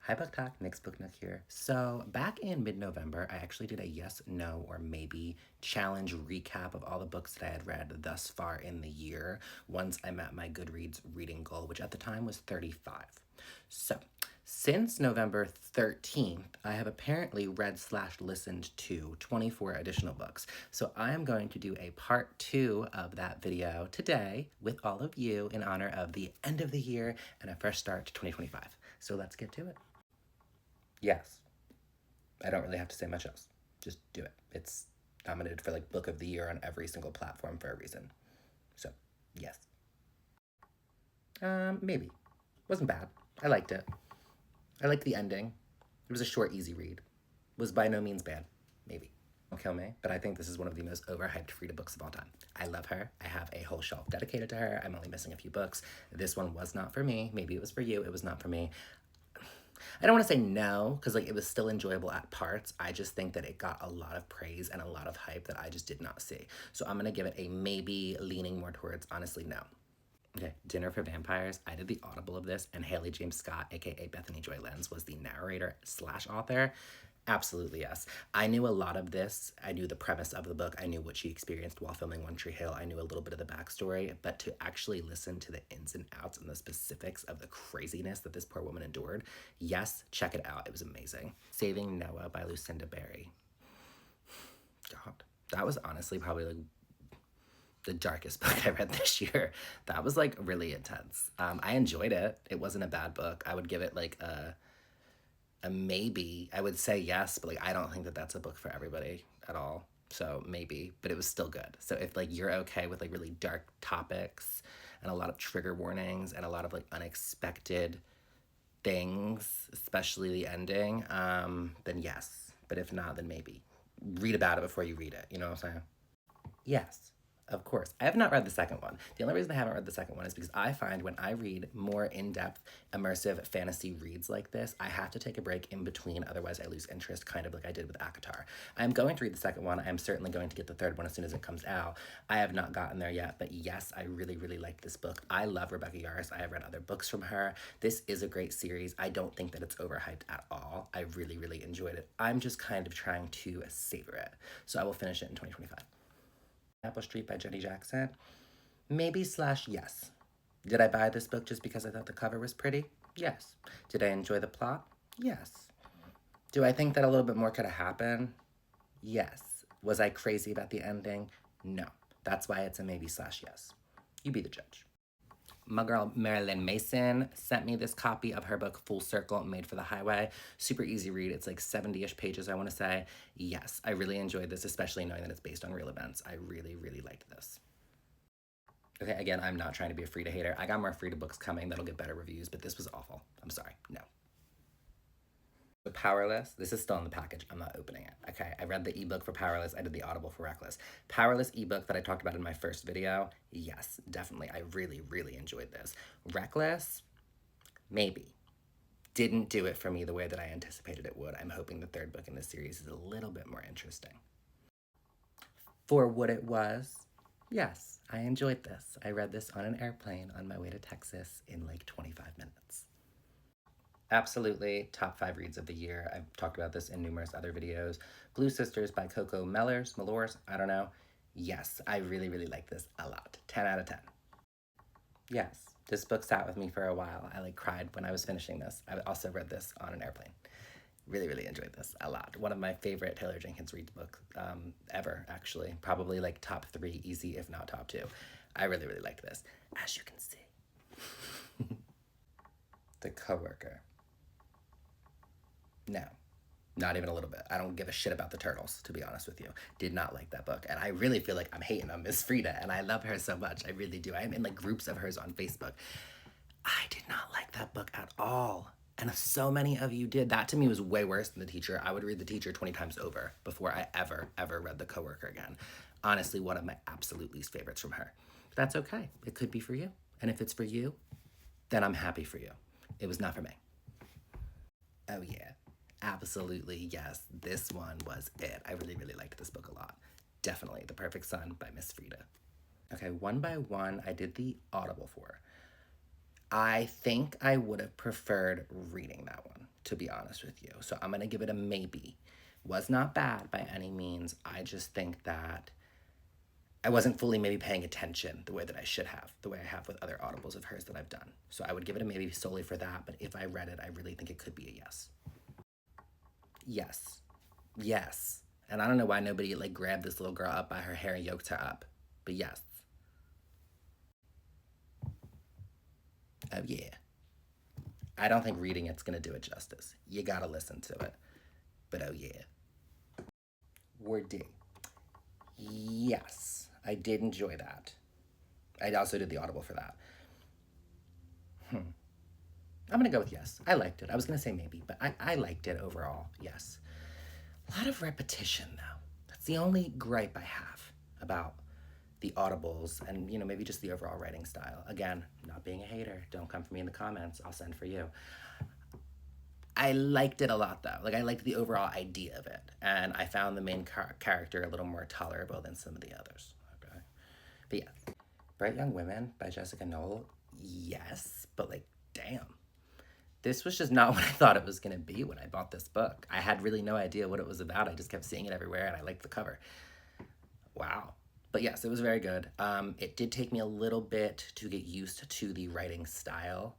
Hi Book Talk, Nick's Book Nook here. So back in mid-November, I actually did a yes, no, or maybe challenge recap of all the books that I had read thus far in the year once I met my Goodreads reading goal, which at the time was 35. So since November 13th, I have apparently read/listened to 24 additional books. So I am going to do a part 2 of that video today with all of you in honor of the end of the year and a fresh start to 2025. So let's get to it. Yes. I don't really have to say much else. Just do it. It's nominated for like Book of the Year on every single platform for a reason. So, yes. Maybe. Wasn't bad. I liked it. I liked the ending. It was a short, easy read. Was by no means bad. Maybe. Don't kill me, but I think this is one of the most overhyped Frida books of all time. I love her. I have a whole shelf dedicated to her. I'm only missing a few books. This one was not for me. Maybe it was for you. It was not for me. I don't want to say no, because like it was still enjoyable at parts. I just think that it got a lot of praise and a lot of hype that I just did not see. So I'm gonna give it a maybe, leaning more towards honestly no. Okay, Dinner for Vampires. I did the audible of this, and Haley James Scott, aka Bethany Joy Lenz, was the narrator slash author. Absolutely, yes. I knew a lot of this. I knew the premise of the book. I knew what she experienced while filming One Tree Hill. I knew a little bit of the backstory, but to actually listen to the ins and outs and the specifics of the craziness that this poor woman endured, yes, check it out. It was amazing. Saving Noah by Lucinda Berry. God, that was honestly probably like the darkest book I read this year. That was like really intense. I enjoyed it. It wasn't a bad book. I would give it like a maybe. I would say yes, but like I don't think that that's a book for everybody at all. So maybe, but it was still good. So if like you're okay with like really dark topics and a lot of trigger warnings and a lot of like unexpected things, especially the ending, then yes. But if not, then maybe. Read about it before you read it. You know what I'm saying? Yes, of course. I have not read the second one. The only reason I haven't read the second one is because I find when I read more in depth, immersive fantasy reads like this, I have to take a break in between, otherwise, I lose interest, kind of like I did with ACOTAR. I'm going to read the second one. I'm certainly going to get the third one as soon as it comes out. I have not gotten there yet, but yes, I really, really liked this book. I love Rebecca Yarros. I have read other books from her. This is a great series. I don't think that it's overhyped at all. I really, really enjoyed it. I'm just kind of trying to savor it. So I will finish it in 2025. Apple Street by Jenny Jackson? Maybe slash yes. Did I buy this book just because I thought the cover was pretty? Yes. Did I enjoy the plot? Yes. Do I think that a little bit more could have happened? Yes. Was I crazy about the ending? No. That's why it's a maybe slash yes. You be the judge. My girl Marilyn Mason sent me this copy of her book Full Circle Made for the Highway. Super easy read. It's like 70-ish pages, I want to say. Yes, I really enjoyed this, especially knowing that it's based on real events. I really, really liked this. Okay, again, I'm not trying to be a Frida hater. I got more Frida books coming that'll get better reviews, but this was awful. I'm sorry. No. Powerless, this is still in the package. I'm not opening it. Okay, I read the ebook for Powerless. I did the Audible for Reckless. Powerless ebook that I talked about in my first video. Yes, definitely. I really, really enjoyed this. Reckless, maybe. Didn't do it for me the way that I anticipated it would. I'm hoping the third book in this series is a little bit more interesting. For what it was, yes, I enjoyed this. I read this on an airplane on my way to Texas in like 25 minutes. Absolutely, top 5 reads of the year. I've talked about this in numerous other videos. Blue Sisters by Coco Mellors, I don't know. Yes, I really, really like this a lot. 10 out of 10. Yes, this book sat with me for a while. I like cried when I was finishing this. I also read this on an airplane. Really, really enjoyed this a lot. One of my favorite Taylor Jenkins Reid books ever, actually. Probably like top 3, easy, if not top 2. I really, really liked this, as you can see. The Coworker. No, not even a little bit. I don't give a shit about the turtles, to be honest with you. Did not like that book. And I really feel like I'm hating on Miss Frida, and I love her so much. I really do. I am in like groups of hers on Facebook. I did not like that book at all. And so many of you did. That to me was way worse than The Teacher. I would read The Teacher 20 times over before I ever read The Coworker again. Honestly, one of my absolute least favorites from her. But that's okay. It could be for you. And if it's for you, then I'm happy for you. It was not for me. Oh, yeah. Absolutely, yes. This one was it. I really, really liked this book a lot. Definitely The Perfect Son by Miss Frida. Okay, one by one, I did the Audible for. I think I would have preferred reading that one, to be honest with you. So I'm going to give it a maybe. Was not bad by any means. I just think that I wasn't fully maybe paying attention the way that I should have, the way I have with other audibles of hers that I've done. So I would give it a maybe solely for that, but if I read it, I really think it could be a yes. Yes. Yes. And I don't know why nobody like grabbed this little girl up by her hair and yoked her up. But yes. Oh yeah. I don't think reading it's gonna do it justice. You gotta listen to it. But oh yeah. Word D. Yes. I did enjoy that. I also did the audible for that. I'm gonna go with yes. I liked it. I was gonna say maybe, but I liked it overall. Yes. A lot of repetition though. That's the only gripe I have about the audibles and maybe just the overall writing style. Again, not being a hater. Don't come for me in the comments. I'll send for you. I liked it a lot though. Like I liked the overall idea of it, and I found the main character a little more tolerable than some of the others. Okay, but yeah, Bright Young Women by Jessica Knoll. Yes, but like, damn, this was just not what I thought it was gonna be when I bought this book. I had really no idea what it was about. I just kept seeing it everywhere, and I liked the cover. Wow. But yes, it was very good. It did take me a little bit to get used to the writing style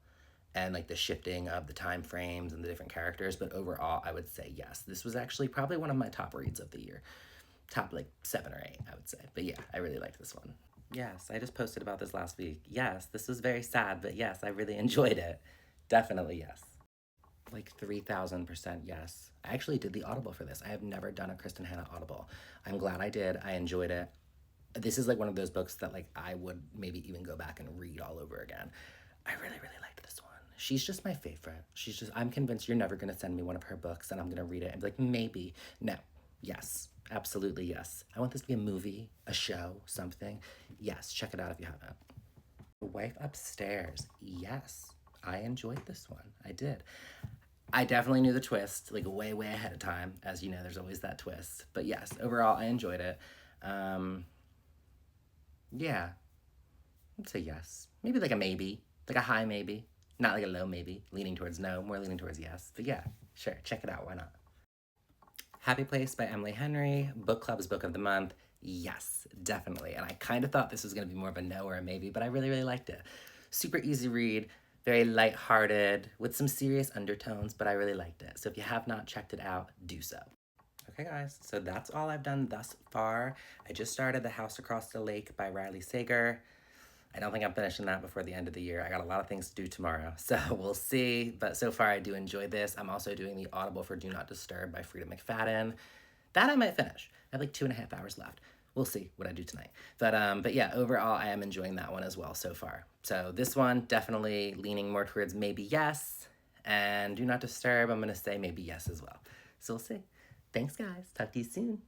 and like the shifting of the time frames and the different characters, but overall I would say yes. This was actually probably one of my top reads of the year. Top like 7 or 8, I would say. But yeah, I really liked this one. Yes, I just posted about this last week. Yes, this was very sad, but yes, I really enjoyed it. Definitely yes. Like 3,000% yes. I actually did the audible for this. I have never done a Kristen Hanna audible. I'm glad I did. I enjoyed it. This is like one of those books that like I would maybe even go back and read all over again. I really, really liked this one. She's just my favorite. I'm convinced you're never going to send me one of her books and I'm going to read it and be like, maybe. No. Yes. Absolutely yes. I want this to be a movie, a show, something. Yes. Check it out if you haven't. The Wife Upstairs. Yes. I enjoyed this one. I did. I definitely knew the twist, like way, way ahead of time. As you know, there's always that twist. But yes, overall, I enjoyed it. Yeah, I'd say yes. Maybe like a maybe, like a high maybe, not like a low maybe, leaning towards no, more leaning towards yes. But yeah, sure, check it out. Why not? Happy Place by Emily Henry, book club's book of the month. Yes, definitely. And I kind of thought this was going to be more of a no or a maybe, but I really, really liked it. Super easy read, very lighthearted, with some serious undertones, but I really liked it. So if you have not checked it out, do so. Okay, guys, so that's all I've done thus far. I just started The House Across the Lake by Riley Sager. I don't think I'm finishing that before the end of the year. I got a lot of things to do tomorrow, so we'll see. But so far, I do enjoy this. I'm also doing the Audible for Do Not Disturb by Frida McFadden. That I might finish. I have like 2.5 hours left. We'll see what I do tonight. But yeah, overall, I am enjoying that one as well so far. So this one, definitely leaning more towards maybe yes. And Do Not Disturb, I'm going to say maybe yes as well. So we'll see. Thanks, guys. Talk to you soon.